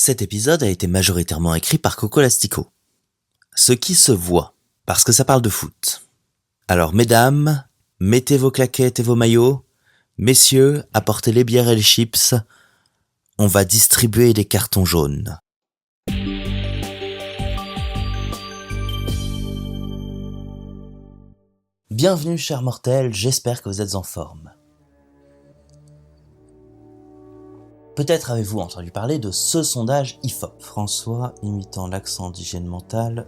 Cet épisode a été majoritairement écrit par Coco Lastico. Ce qui se voit, parce que ça parle de foot. Alors mesdames, mettez vos claquettes et vos maillots. Messieurs, apportez les bières et les chips. On va distribuer des cartons jaunes. Bienvenue chers mortels, j'espère que vous êtes en forme. Peut-être avez-vous entendu parler de ce sondage IFOP. François imitant l'accent d'hygiène mentale, :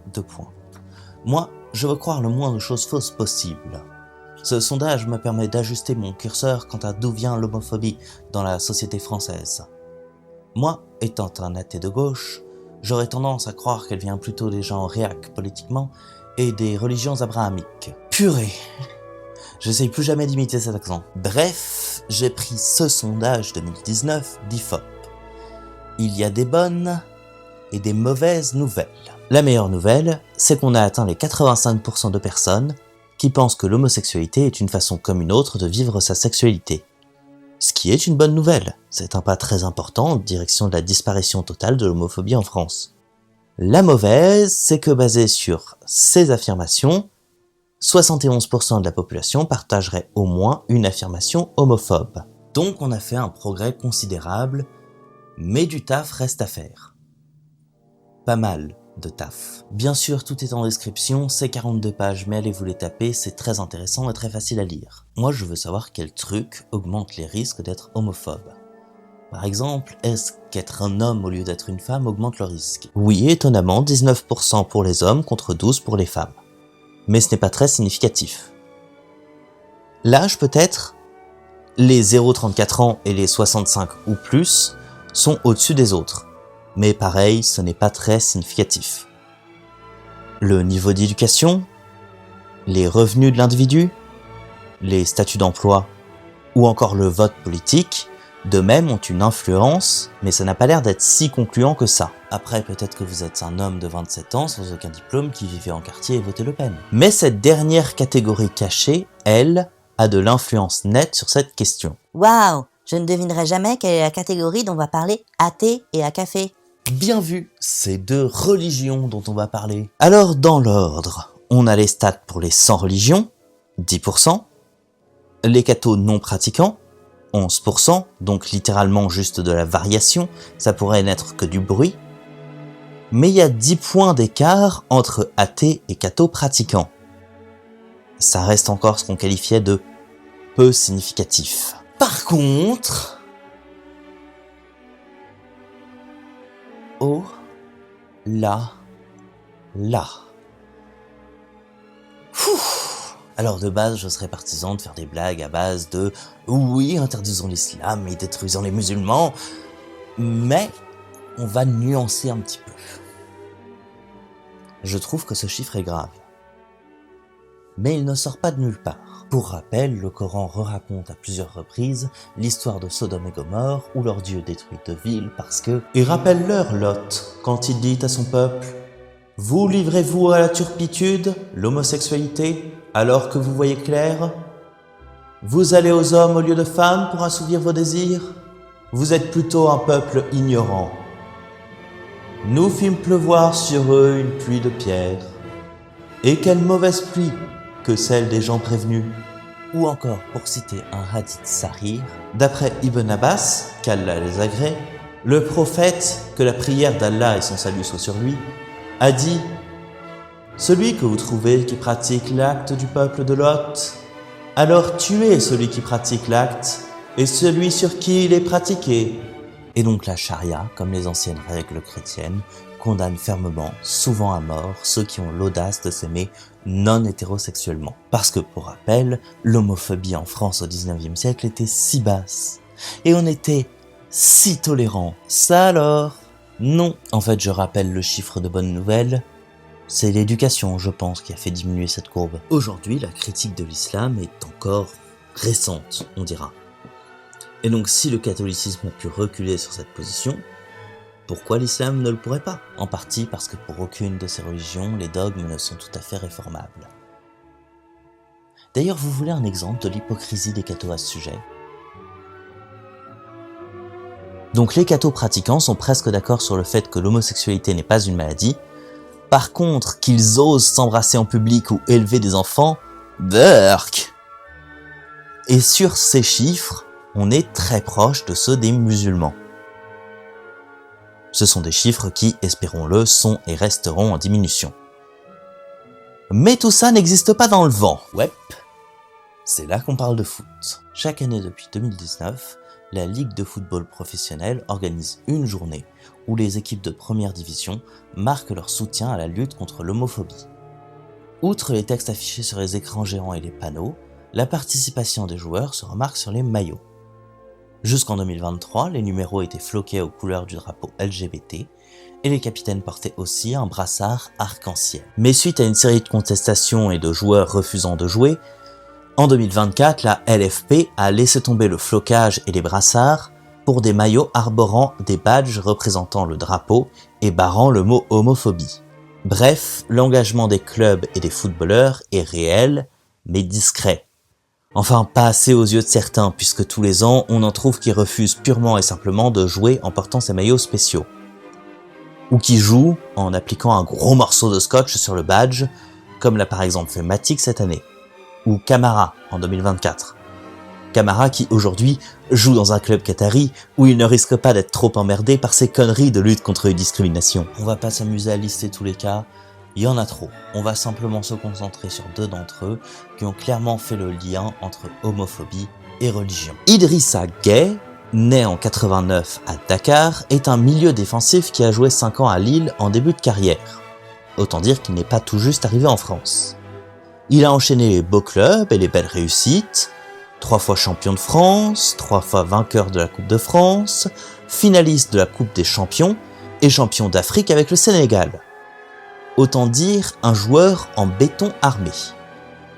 Moi, je veux croire le moins de choses fausses possible. Ce sondage me permet d'ajuster mon curseur quant à d'où vient l'homophobie dans la société française. Moi, étant un athée de gauche, j'aurais tendance à croire qu'elle vient plutôt des gens réacs politiquement et des religions abrahamiques. Purée! J'essaye plus jamais d'imiter cet accent. Bref, j'ai pris ce sondage 2019 d'IFOP. Il y a des bonnes et des mauvaises nouvelles. La meilleure nouvelle, c'est qu'on a atteint les 85% de personnes qui pensent que l'homosexualité est une façon comme une autre de vivre sa sexualité. Ce qui est une bonne nouvelle. C'est un pas très important en direction de la disparition totale de l'homophobie en France. La mauvaise, c'est que basé sur ces affirmations, 71% de la population partagerait au moins une affirmation homophobe. Donc on a fait un progrès considérable, mais du taf reste à faire. Pas mal de taf. Bien sûr, tout est en description, c'est 42 pages, mais allez vous les taper, c'est très intéressant et très facile à lire. Moi je veux savoir quel truc augmente les risques d'être homophobe. Par exemple, est-ce qu'être un homme au lieu d'être une femme augmente le risque ? Oui, étonnamment, 19% pour les hommes contre 12% pour les femmes. Mais ce n'est pas très significatif. L'âge peut-être, les 0-34 ans et les 65 ou plus sont au-dessus des autres. Mais pareil, ce n'est pas très significatif. Le niveau d'éducation, les revenus de l'individu, les statuts d'emploi ou encore le vote politique, de même ont une influence, mais ça n'a pas l'air d'être si concluant que ça. Après, peut-être que vous êtes un homme de 27 ans sans aucun diplôme qui vivait en quartier et votait Le Pen. Mais cette dernière catégorie cachée, elle, a de l'influence nette sur cette question. Waouh, je ne devinerai jamais quelle est la catégorie dont on va parler à thé et à café. Bien vu, c'est de religion dont on va parler. Alors, dans l'ordre, on a les stats pour les sans religion, 10%, les cathos non pratiquants, 11%, donc littéralement juste de la variation, ça pourrait n'être que du bruit. Mais il y a 10 points d'écart entre athées et cathos pratiquants. Ça reste encore ce qu'on qualifiait de peu significatif. Par contre... Oh là là. Alors de base, je serais partisan de faire des blagues à base de « oui, interdisons l'islam et détruisons les musulmans », mais on va nuancer un petit peu. Je trouve que ce chiffre est grave. Mais il ne sort pas de nulle part. Pour rappel, le Coran raconte à plusieurs reprises l'histoire de Sodome et Gomorrhe où leur Dieu détruit deux villes parce que... Et rappelle-leur Lot, quand il dit à son peuple « Vous livrez-vous à la turpitude, l'homosexualité, alors que vous voyez clair ? Vous allez aux hommes au lieu de femmes pour assouvir vos désirs ? Vous êtes plutôt un peuple ignorant. Nous fîmes pleuvoir sur eux une pluie de pierres. Et quelle mauvaise pluie que celle des gens prévenus. » Ou encore, pour citer un hadith sahih, d'après Ibn Abbas, qu'Allah les agrée, le prophète, que la prière d'Allah et son salut soient sur lui, a dit « Celui que vous trouvez qui pratique l'acte du peuple de Lot, alors tuez celui qui pratique l'acte et celui sur qui il est pratiqué. » Et donc la charia, comme les anciennes règles chrétiennes, condamne fermement, souvent à mort, ceux qui ont l'audace de s'aimer non hétérosexuellement. Parce que, pour rappel, l'homophobie en France au 19e siècle était si basse. Et on était si tolérants. Ça alors ? Non. En fait, je rappelle le chiffre de bonne nouvelle. C'est l'éducation, je pense, qui a fait diminuer cette courbe. Aujourd'hui, la critique de l'islam est encore récente, on dira. Et donc, si le catholicisme a pu reculer sur cette position, pourquoi l'islam ne le pourrait pas ? En partie parce que pour aucune de ces religions, les dogmes ne sont tout à fait réformables. D'ailleurs, vous voulez un exemple de l'hypocrisie des cathos à ce sujet ? Donc les cathos pratiquants sont presque d'accord sur le fait que l'homosexualité n'est pas une maladie. Par contre, qu'ils osent s'embrasser en public ou élever des enfants, burk. Et sur ces chiffres, on est très proche de ceux des musulmans. Ce sont des chiffres qui, espérons-le, sont et resteront en diminution. Mais tout ça n'existe pas dans le vent. Ouais, c'est là qu'on parle de foot. Chaque année depuis 2019, la Ligue de football professionnel organise une journée où les équipes de première division marquent leur soutien à la lutte contre l'homophobie. Outre les textes affichés sur les écrans géants et les panneaux, la participation des joueurs se remarque sur les maillots. Jusqu'en 2023, les numéros étaient floqués aux couleurs du drapeau LGBT et les capitaines portaient aussi un brassard arc-en-ciel. Mais suite à une série de contestations et de joueurs refusant de jouer, en 2024, la LFP a laissé tomber le flocage et les brassards pour des maillots arborant des badges représentant le drapeau et barrant le mot homophobie. Bref, l'engagement des clubs et des footballeurs est réel, mais discret. Enfin, pas assez aux yeux de certains, puisque tous les ans, on en trouve qui refusent purement et simplement de jouer en portant ces maillots spéciaux. Ou qui jouent en appliquant un gros morceau de scotch sur le badge, comme l'a par exemple fait Matic cette année. Ou Camara en 2024. Camara qui aujourd'hui joue dans un club qatari où il ne risque pas d'être trop emmerdé par ces conneries de lutte contre les discriminations. On va pas s'amuser à lister tous les cas, il y en a trop. On va simplement se concentrer sur 2 d'entre eux qui ont clairement fait le lien entre homophobie et religion. Idrissa Gueye, né en 89 à Dakar, est un milieu défensif qui a joué 5 ans à Lille en début de carrière. Autant dire qu'il n'est pas tout juste arrivé en France. Il a enchaîné les beaux clubs et les belles réussites, 3 fois champion de France, 3 fois vainqueur de la Coupe de France, finaliste de la Coupe des Champions et champion d'Afrique avec le Sénégal. Autant dire un joueur en béton armé.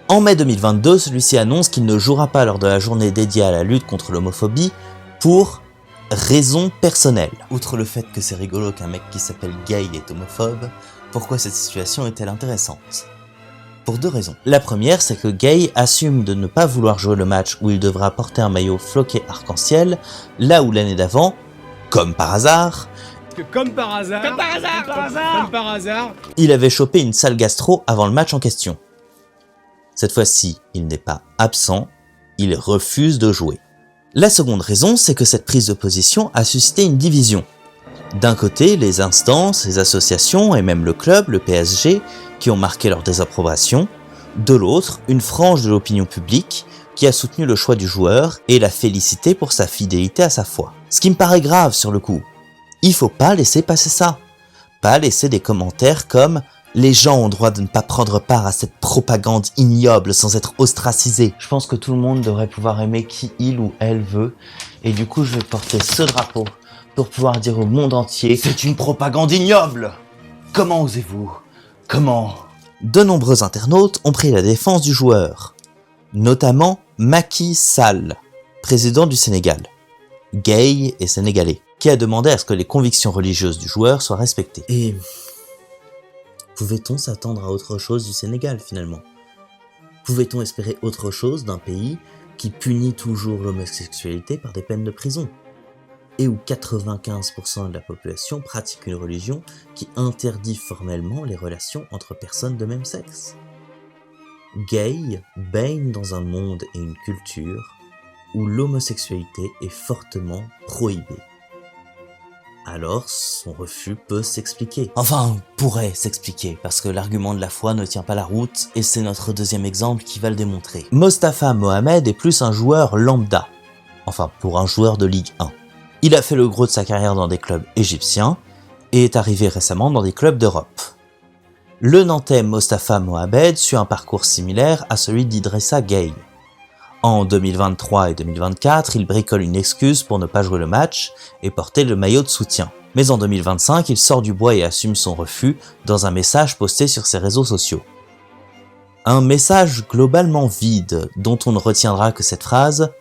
En mai 2022, celui-ci annonce qu'il ne jouera pas lors de la journée dédiée à la lutte contre l'homophobie pour raisons personnelles. Outre le fait que c'est rigolo qu'un mec qui s'appelle Gueye est homophobe, pourquoi cette situation est-elle intéressante ? Pour 2 raisons. La première, c'est que Gueye assume de ne pas vouloir jouer le match où il devra porter un maillot floqué arc-en-ciel, là où l'année d'avant, comme par hasard, il avait chopé une sale gastro avant le match en question. Cette fois-ci, il n'est pas absent, il refuse de jouer. La seconde raison, c'est que cette prise de position a suscité une division. D'un côté, les instances, les associations et même le club, le PSG, qui ont marqué leur désapprobation. De l'autre, une frange de l'opinion publique qui a soutenu le choix du joueur et l'a félicité pour sa fidélité à sa foi. Ce qui me paraît grave sur le coup. Il faut pas laisser passer ça. Pas laisser des commentaires comme « Les gens ont droit de ne pas prendre part à cette propagande ignoble sans être ostracisés ». Je pense que tout le monde devrait pouvoir aimer qui il ou elle veut. Et du coup, je vais porter ce drapeau pour pouvoir dire au monde entier « C'est une propagande ignoble ! Comment osez-vous ? Comment ?» De nombreux internautes ont pris la défense du joueur. Notamment Macky Sall, président du Sénégal. Gueye et sénégalais, qui a demandé à ce que les convictions religieuses du joueur soient respectées. Et pouvait-on s'attendre à autre chose du Sénégal finalement ? Pouvait-on espérer autre chose d'un pays qui punit toujours l'homosexualité par des peines de prison ? Et où 95% de la population pratique une religion qui interdit formellement les relations entre personnes de même sexe. Gueye baigne dans un monde et une culture où l'homosexualité est fortement prohibée. Alors, son refus peut s'expliquer. Enfin, pourrait s'expliquer, parce que l'argument de la foi ne tient pas la route, et c'est notre deuxième exemple qui va le démontrer. Mostafa Mohamed est plus un joueur lambda. Enfin, pour un joueur de Ligue 1. Il a fait le gros de sa carrière dans des clubs égyptiens, et est arrivé récemment dans des clubs d'Europe. Le Nantais Mostafa Mohamed suit un parcours similaire à celui d'Idrissa Gueye. En 2023 et 2024, il bricole une excuse pour ne pas jouer le match et porter le maillot de soutien. Mais en 2025, il sort du bois et assume son refus dans un message posté sur ses réseaux sociaux. Un message globalement vide dont on ne retiendra que cette phrase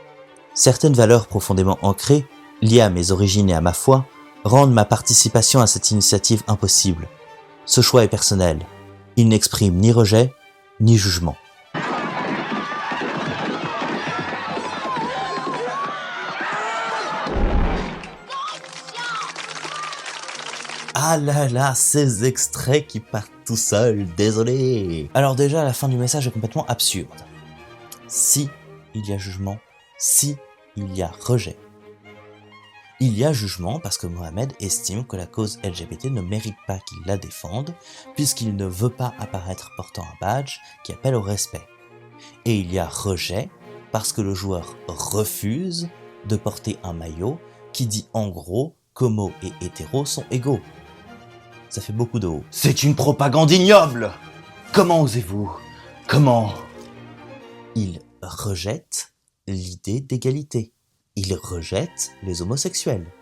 « Certaines valeurs profondément ancrées, liées à mes origines et à ma foi, rendent ma participation à cette initiative impossible. Ce choix est personnel. Il n'exprime ni rejet, ni jugement. » Ah là là, ces extraits qui partent tout seuls, désolé. Alors déjà, la fin du message est complètement absurde. Si il y a jugement, si il y a rejet. Il y a jugement parce que Mohamed estime que la cause LGBT ne mérite pas qu'il la défende, puisqu'il ne veut pas apparaître portant un badge qui appelle au respect. Et il y a rejet parce que le joueur refuse de porter un maillot qui dit en gros qu'homo et hétéro sont égaux. Ça fait beaucoup de haut. C'est une propagande ignoble! Comment osez-vous? Comment? Il rejette l'idée d'égalité. Il rejette les homosexuels.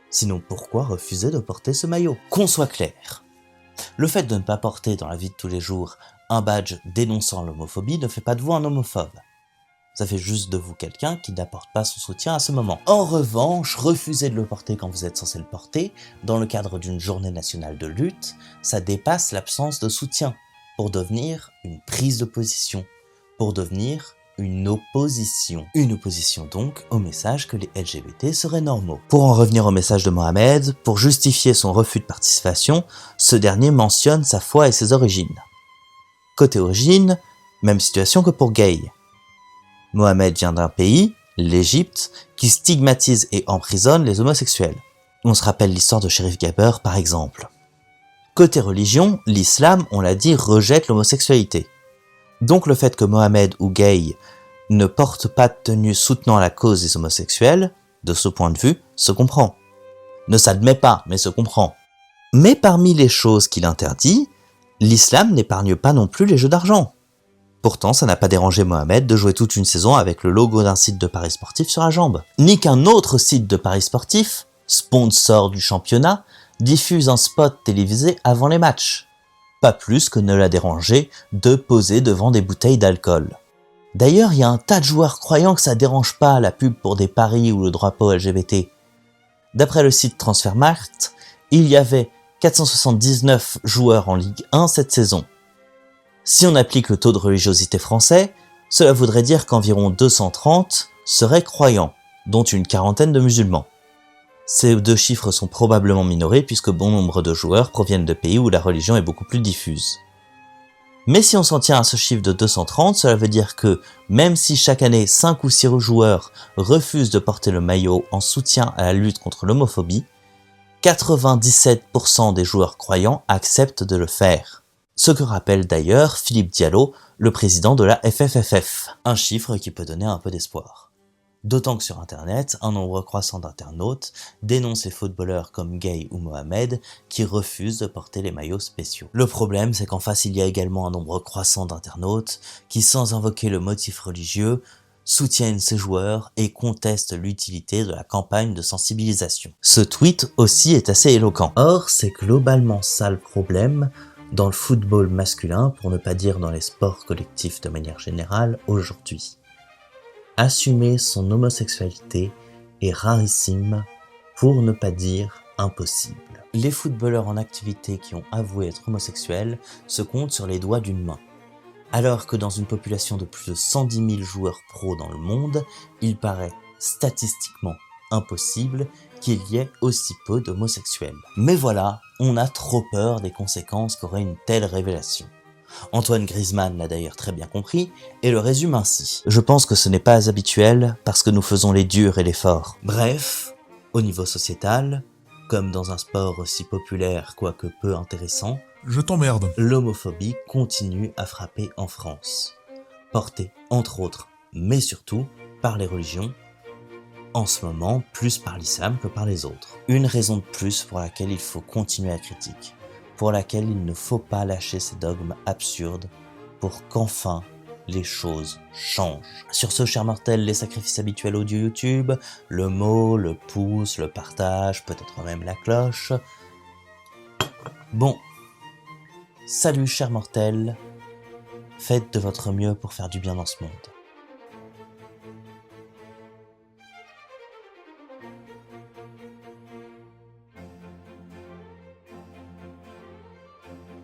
Sinon pourquoi refuser de porter ce maillot? Qu'on soit clair. Le fait de ne pas porter dans la vie de tous les jours un badge dénonçant l'homophobie ne fait pas de vous un homophobe. Ça fait juste de vous quelqu'un qui n'apporte pas son soutien à ce moment. En revanche, refuser de le porter quand vous êtes censé le porter, dans le cadre d'une journée nationale de lutte, ça dépasse l'absence de soutien pour devenir une prise de position, pour devenir une opposition. Une opposition donc au message que les LGBT seraient normaux. Pour en revenir au message de Mohamed, pour justifier son refus de participation, ce dernier mentionne sa foi et ses origines. Côté origine, même situation que pour Gay. Mohamed vient d'un pays, l'Égypte, qui stigmatise et emprisonne les homosexuels. On se rappelle l'histoire de Sherif Gaber par exemple. Côté religion, l'islam, on l'a dit, rejette l'homosexualité. Donc le fait que Mohamed ou Gay ne porte pas de tenue soutenant la cause des homosexuels, de ce point de vue, se comprend. Ne s'admet pas, mais se comprend. Mais parmi les choses qu'il interdit, l'islam n'épargne pas non plus les jeux d'argent. Pourtant, ça n'a pas dérangé Mohamed de jouer toute une saison avec le logo d'un site de paris sportif sur la jambe. Ni qu'un autre site de paris sportif, sponsor du championnat, diffuse un spot télévisé avant les matchs. Pas plus que ne l'a dérangé de poser devant des bouteilles d'alcool. D'ailleurs, il y a un tas de joueurs croyant que ça dérange pas la pub pour des paris ou le drapeau LGBT. D'après le site Transfermarkt, il y avait 479 joueurs en Ligue 1 cette saison. Si on applique le taux de religiosité français, cela voudrait dire qu'environ 230 seraient croyants, dont une quarantaine de musulmans. Ces deux chiffres sont probablement minorés puisque bon nombre de joueurs proviennent de pays où la religion est beaucoup plus diffuse. Mais si on s'en tient à ce chiffre de 230, cela veut dire que, même si chaque année 5 ou 6 joueurs refusent de porter le maillot en soutien à la lutte contre l'homophobie, 97% des joueurs croyants acceptent de le faire. Ce que rappelle d'ailleurs Philippe Diallo, le président de la FFFF, un chiffre qui peut donner un peu d'espoir. D'autant que sur internet, un nombre croissant d'internautes dénoncent les footballeurs comme Gay ou Mohamed qui refusent de porter les maillots spéciaux. Le problème, c'est qu'en face il y a également un nombre croissant d'internautes qui, sans invoquer le motif religieux, soutiennent ces joueurs et contestent l'utilité de la campagne de sensibilisation. Ce tweet aussi est assez éloquent. Or, c'est globalement ça le problème dans le football masculin, pour ne pas dire dans les sports collectifs de manière générale aujourd'hui. Assumer son homosexualité est rarissime, pour ne pas dire impossible. Les footballeurs en activité qui ont avoué être homosexuels se comptent sur les doigts d'une main. Alors que dans une population de plus de 110 000 joueurs pros dans le monde, il paraît statistiquement impossible qu'il y ait aussi peu d'homosexuels. Mais voilà, on a trop peur des conséquences qu'aurait une telle révélation. Antoine Griezmann l'a d'ailleurs très bien compris et le résume ainsi. Je pense que ce n'est pas habituel parce que nous faisons les durs et les forts. Bref, au niveau sociétal, comme dans un sport aussi populaire quoique peu intéressant, je t'emmerde. L'homophobie continue à frapper en France. Portée, entre autres, mais surtout, par les religions, en ce moment, plus par l'islam que par les autres. Une raison de plus pour laquelle il faut continuer la critique, pour laquelle il ne faut pas lâcher ces dogmes absurdes, pour qu'enfin les choses changent. Sur ce, chers mortels, les sacrifices habituels audio YouTube, le mot, le pouce, le partage, peut-être même la cloche. Bon, salut chers mortels, faites de votre mieux pour faire du bien dans ce monde.